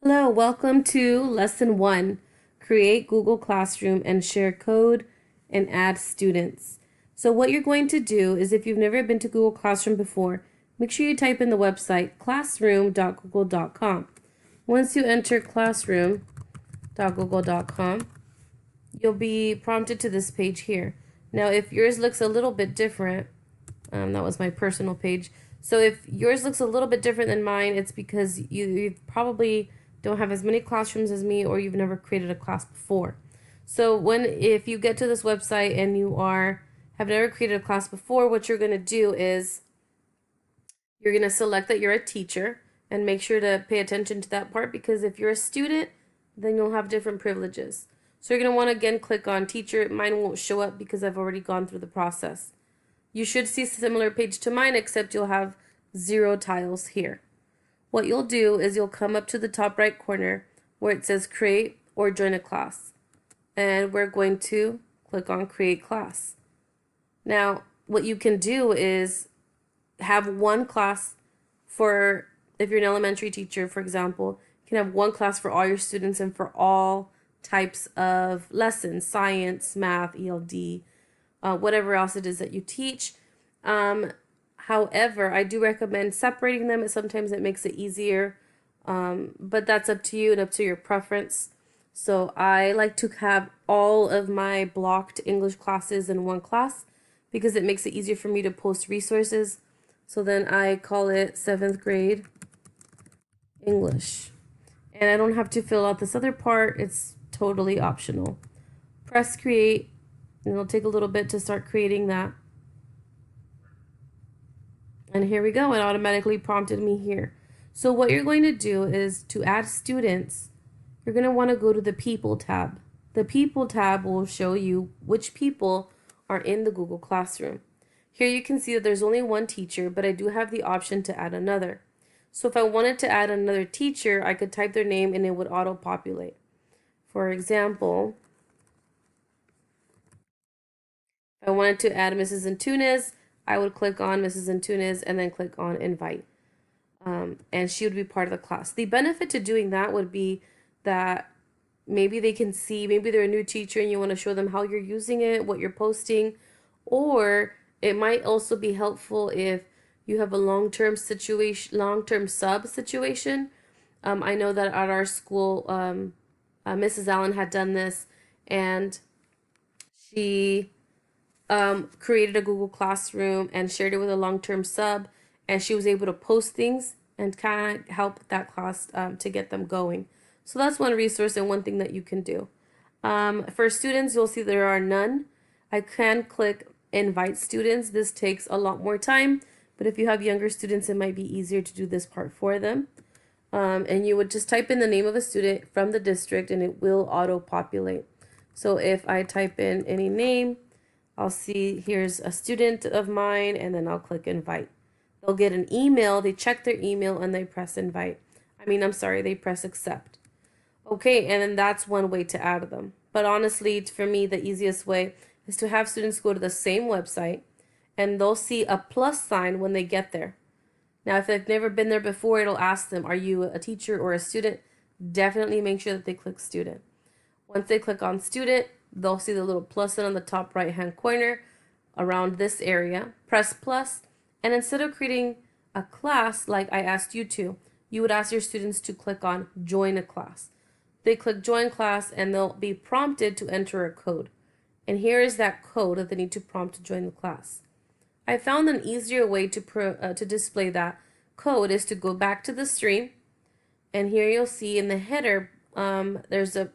Hello, welcome to Lesson 1. Create Google Classroom and share code and add students. So what you're going to do is, if you've never been to Google Classroom before, make sure you type in the website classroom.google.com. Once you enter classroom.google.com, you'll be prompted to this page here. Now, if yours looks a little bit different, that was my personal page. So if yours looks a little bit different than mine, it's because you probably don't have as many classrooms as me, or you've never created a class before. So if you get to this website and have never created a class before, what you're going to do is you're going to select that you're a teacher and make sure to pay attention to that part, because if you're a student, then you'll have different privileges. So you're going to want to again click on teacher. Mine won't show up because I've already gone through the process. You should see a similar page to mine, except you'll have 0 tiles here. What you'll do is you'll come up to the top right corner where it says create or join a class. And we're going to click on create class. Now, what you can do is have one class for, if you're an elementary teacher, for example, you can have one class for all your students and for all types of lessons, science, math, ELD, whatever else it is that you teach. However, I do recommend separating them. Sometimes it makes it easier, but that's up to you and up to your preference. So I like to have all of my blocked English classes in one class because it makes it easier for me to post resources. So then I call it 7th grade English. And I don't have to fill out this other part. It's totally optional. Press create, and it'll take a little bit to start creating that. And here we go. It automatically prompted me here. So what you're going to do is, to add students, you're going to want to go to the People tab. The People tab will show you which people are in the Google Classroom. Here you can see that there's only one teacher, but I do have the option to add another. So if I wanted to add another teacher, I could type their name and it would auto-populate. For example, if I wanted to add Mrs. Antunes, I would click on Mrs. Antunes and then click on invite. And she would be part of the class. The benefit to doing that would be that maybe they can see, maybe they're a new teacher and you want to show them how you're using it, what you're posting, or it might also be helpful if you have a long-term sub situation. I know that at our school, Mrs. Allen had done this, and she created a Google Classroom and shared it with a long-term sub, and she was able to post things and kind of help that class to get them going. So that's one resource and one thing that you can do. For students, you'll see there are none. I can click invite students. This takes a lot more time, but if you have younger students, it might be easier to do this part for them. And you would just type in the name of a student from the district and it will auto-populate. So if I type in any name, I'll see here's a student of mine, and then I'll click invite. They'll get an email, they check their email, and they press invite. They press accept. Okay, and then that's one way to add them. But honestly, for me, the easiest way is to have students go to the same website, and they'll see a plus sign when they get there. Now, if they've never been there before, it'll ask them, are you a teacher or a student? Definitely make sure that they click student. Once they click on student, they'll see the little plus sign on the top right hand corner around this area. Press plus, and instead of creating a class like I asked you to, you would ask your students to click on join a class. They click join class and they'll be prompted to enter a code. And here is that code that they need to prompt to join the class. I found an easier way to display that code is to go back to the stream, and here you'll see in the header there's a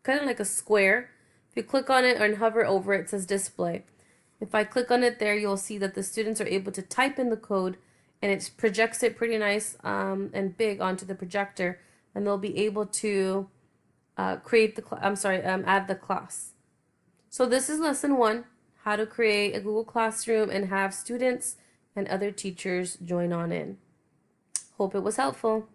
kind of like a square. If you click on it and hover over it, it says display. If I click on it there, you'll see that the students are able to type in the code, and it projects it pretty nice and big onto the projector, and they'll be able to add the class. So this is lesson 1, how to create a Google Classroom and have students and other teachers join on in. Hope it was helpful.